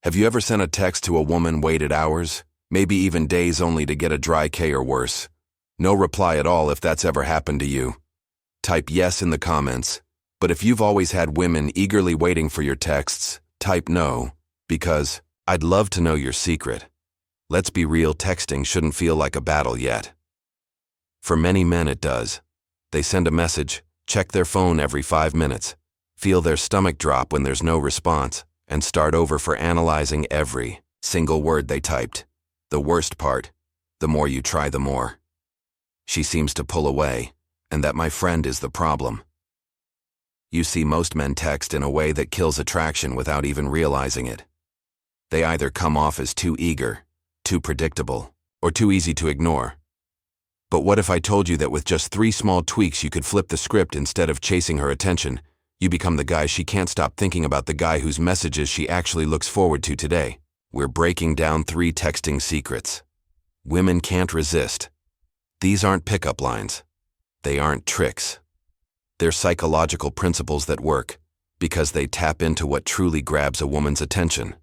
Have you ever sent a text to a woman, waited hours, maybe even days only to get a dry K or worse? No reply at all if that's ever happened to you. Type yes in the comments. But if you've always had women eagerly waiting for your texts, type no, because I'd love to know your secret. Let's be real, texting shouldn't feel like a battle yet. For many men it does. They send a message, check their phone every 5 minutes, feel their stomach drop when there's no response, and start over for analyzing every single word they typed. The worst part, the more you try, the more she seems to pull away, and that, my friend, is the problem. You see, most men text in a way that kills attraction without even realizing it. They either come off as too eager, too predictable, or too easy to ignore. But what if I told you that with just 3 small tweaks you could flip the script? Instead of chasing her attention, you become the guy she can't stop thinking about, the guy whose messages she actually looks forward to today. We're breaking down 3 texting secrets women can't resist. These aren't pickup lines. They aren't tricks. They're psychological principles that work because they tap into what truly grabs a woman's attention.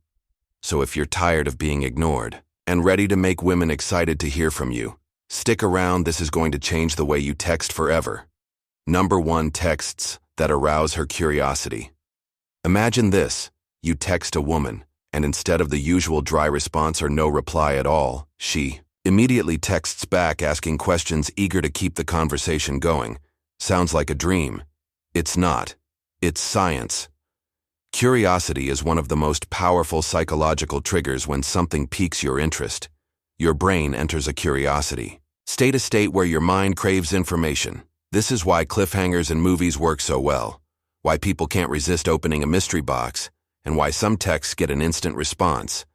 So if you're tired of being ignored and ready to make women excited to hear from you, stick around. This is going to change the way you text forever. Number 1, texts that arouse her curiosity. Imagine this: you text a woman, and instead of the usual dry response or no reply at all, she immediately texts back asking questions, eager to keep the conversation going. Sounds like a dream. It's not. It's science. Curiosity is one of the most powerful psychological triggers. When something piques your interest, your brain enters a curiosity state, a state where your mind craves information. This is why cliffhangers in movies work so well, why people can't resist opening a mystery box, and why some texts get an instant response,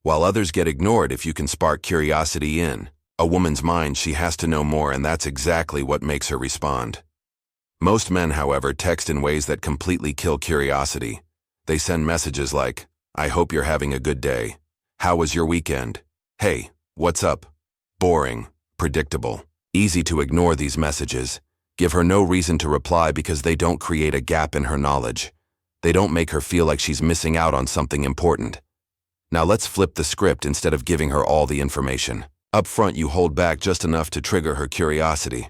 while others get ignored. If you can spark curiosity in a woman's mind, she has to know more, and that's exactly what makes her respond. Most men, however, text in ways that completely kill curiosity. They send messages like, "I hope you're having a good day. How was your weekend? Hey, what's up?" Boring, predictable, easy to ignore. These messages give her no reason to reply because they don't create a gap in her knowledge. They don't make her feel like she's missing out on something important. Now let's flip the script. Instead of giving her all the information up front, you hold back just enough to trigger her curiosity.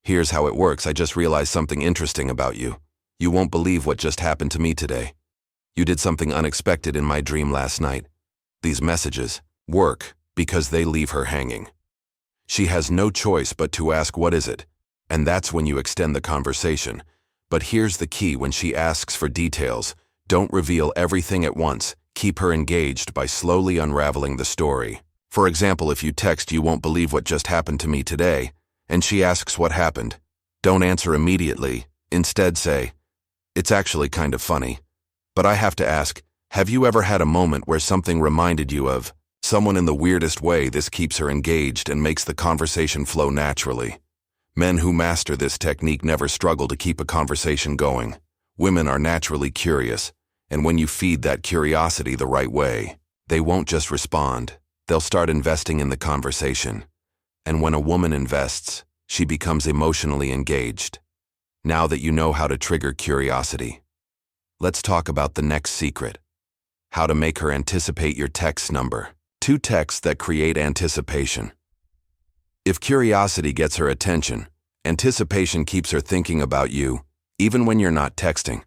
Here's how it works. "I just realized something interesting about you. You won't believe what just happened to me today. You did something unexpected in my dream last night." These messages work because they leave her hanging. She has no choice but to ask, "What is it?" And that's when you extend the conversation. But here's the key: when she asks for details, don't reveal everything at once. Keep her engaged by slowly unraveling the story. For example, if you text, "You won't believe what just happened to me today," and she asks what happened, don't answer immediately. Instead say, "It's actually kind of funny. But I have to ask, have you ever had a moment where something reminded you of someone in the weirdest way?" This keeps her engaged and makes the conversation flow naturally. Men who master this technique never struggle to keep a conversation going. Women are naturally curious, and when you feed that curiosity the right way, they won't just respond. They'll start investing in the conversation. And when a woman invests, she becomes emotionally engaged. Now that you know how to trigger curiosity, let's talk about the next secret: how to make her anticipate your text. Number 2, texts that create anticipation. If curiosity gets her attention, anticipation keeps her thinking about you, even when you're not texting.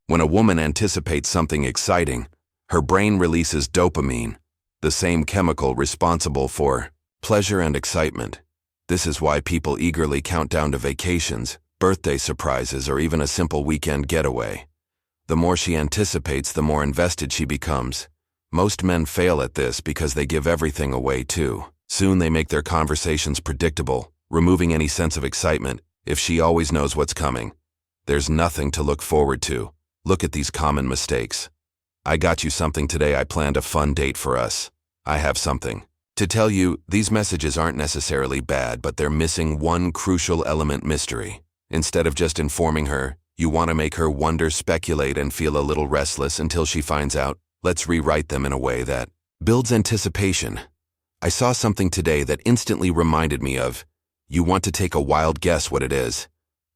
When a woman anticipates something exciting, her brain releases dopamine, the same chemical responsible for pleasure and excitement. This is why people eagerly count down to vacations, birthday surprises, or even a simple weekend getaway. The more she anticipates, the more invested she becomes. Most men fail at this because they give everything away too soon. They make their conversations predictable, removing any sense of excitement. If she always knows what's coming, there's nothing to look forward to. Look at these common mistakes. "I got you something today. I planned a fun date for us. I have something to tell you." These messages aren't necessarily bad, but they're missing one crucial element: mystery. Instead of just informing her, you want to make her wonder, speculate, and feel a little restless until she finds out. Let's rewrite them in a way that builds anticipation. "I saw something today that instantly reminded me of." You want to take a wild guess what it is.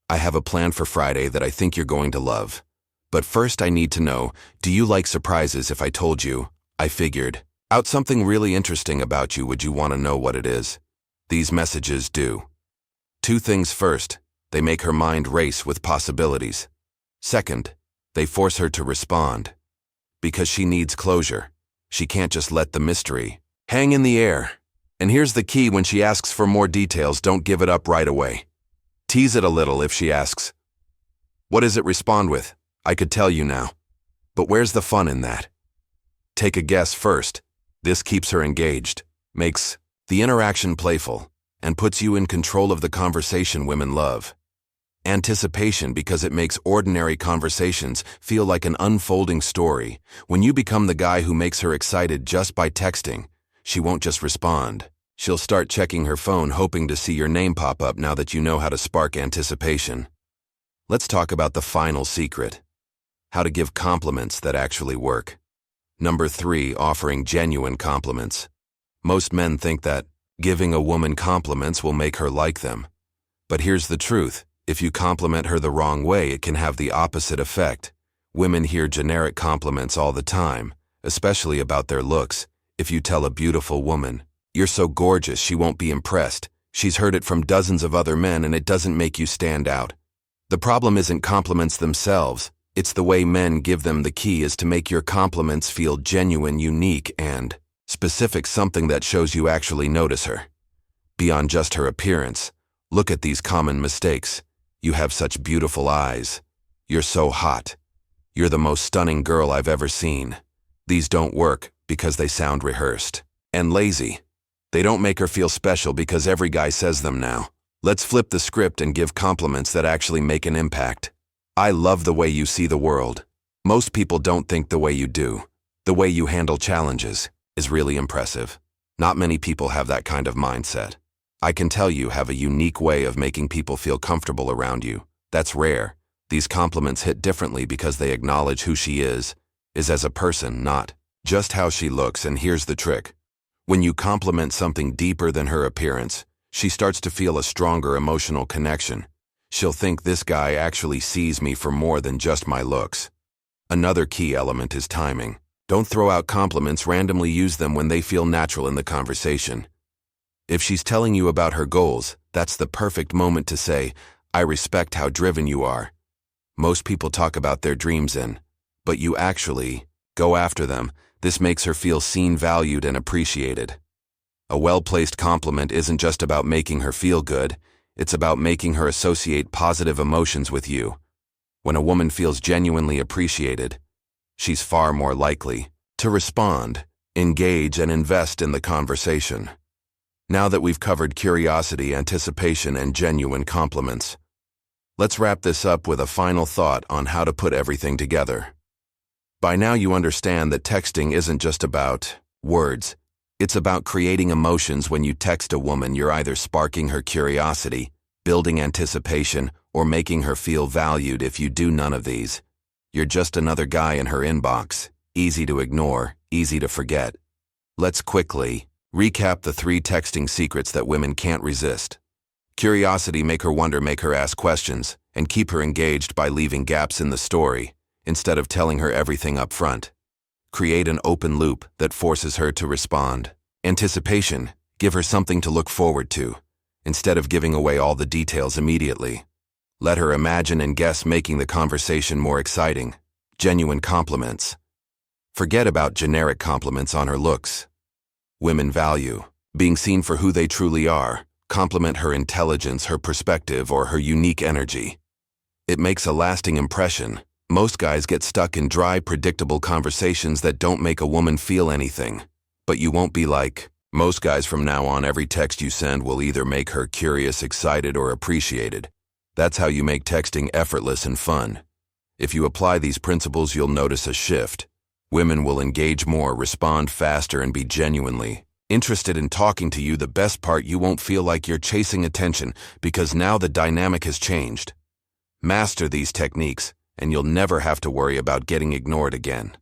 "I have a plan for Friday that I think you're going to love. But first I need to know, do you like surprises? If I told you I figured out something really interesting about you. Would you want to know what it is? These messages do two things. First, they make her mind race with possibilities. Second, they force her to respond. Because she needs closure. She can't just let the mystery hang in the air. And here's the key: when she asks for more details, don't give it up right away. Tease it a little. If she asks, "What does it?" respond with, "I could tell you now." But where's the fun in that? Take a guess first. This keeps her engaged, makes the interaction playful, and puts you in control of the conversation. Women love anticipation because it makes ordinary conversations feel like an unfolding story. When you become the guy who makes her excited just by texting, she won't just respond. She'll start checking her phone, hoping to see your name pop up. Now that you know how to spark anticipation, let's talk about the final secret: how to give compliments that actually work. Number 3, offering genuine compliments. Most men think that giving a woman compliments will make her like them. But here's the truth: if you compliment her the wrong way, it can have the opposite effect. Women hear generic compliments all the time, especially about their looks. If you tell a beautiful woman, "You're so gorgeous," she won't be impressed. She's heard it from dozens of other men, and it doesn't make you stand out. The problem isn't compliments themselves, it's the way men give them. The key is to make your compliments feel genuine, unique, and specific, something that shows you actually notice her. Beyond just her appearance, look at these common mistakes. "You have such beautiful eyes." "You're so hot." "You're the most stunning girl I've ever seen." These don't work because they sound rehearsed and lazy. They don't make her feel special because every guy says them now. Let's flip the script and give compliments that actually make an impact. "I love the way you see the world." Most people don't think the way you do. The way you handle challenges is really impressive. Not many people have that kind of mindset. I can tell you have a unique way of making people feel comfortable around you. That's rare. These compliments hit differently because they acknowledge who she is as a person, not just how she looks. And here's the trick: when you compliment something deeper than her appearance, she starts to feel a stronger emotional connection. She'll think, "This guy actually sees me for more than just my looks." Another key element is timing. Don't throw out compliments randomly. Use them when they feel natural in the conversation. If she's telling you about her goals, that's the perfect moment to say, "I respect how driven you are." Most people talk about their dreams but you actually go after them. This makes her feel seen, valued, and appreciated. A well-placed compliment isn't just about making her feel good, it's about making her associate positive emotions with you. When a woman feels genuinely appreciated, she's far more likely to respond, engage, and invest in the conversation. Now that we've covered curiosity, anticipation, and genuine compliments, let's wrap this up with a final thought on how to put everything together. By now you understand that texting isn't just about words. It's about creating emotions. When you text a woman, you're either sparking her curiosity, building anticipation, or making her feel valued. If you do none of these, you're just another guy in her inbox. Easy to ignore, easy to forget. Let's quickly recap the 3 texting secrets that women can't resist. Curiosity: make her wonder, make her ask questions, and keep her engaged by leaving gaps in the story instead of telling her everything up front. Create an open loop that forces her to respond. Anticipation: give her something to look forward to instead of giving away all the details immediately. Let her imagine and guess, making the conversation more exciting. Genuine compliments: forget about generic compliments on her looks. Women value being seen for who they truly are. Compliment her intelligence, her perspective, or her unique energy. It makes a lasting impression. Most guys get stuck in dry, predictable conversations that don't make a woman feel anything. But you won't be like most guys from now on. Every text you send will either make her curious, excited, or appreciated. That's how you make texting effortless and fun. If you apply these principles, you'll notice a shift. Women will engage more, respond faster, and be genuinely interested in talking to you. The best part: you won't feel like you're chasing attention because now the dynamic has changed. Master these techniques, and you'll never have to worry about getting ignored again.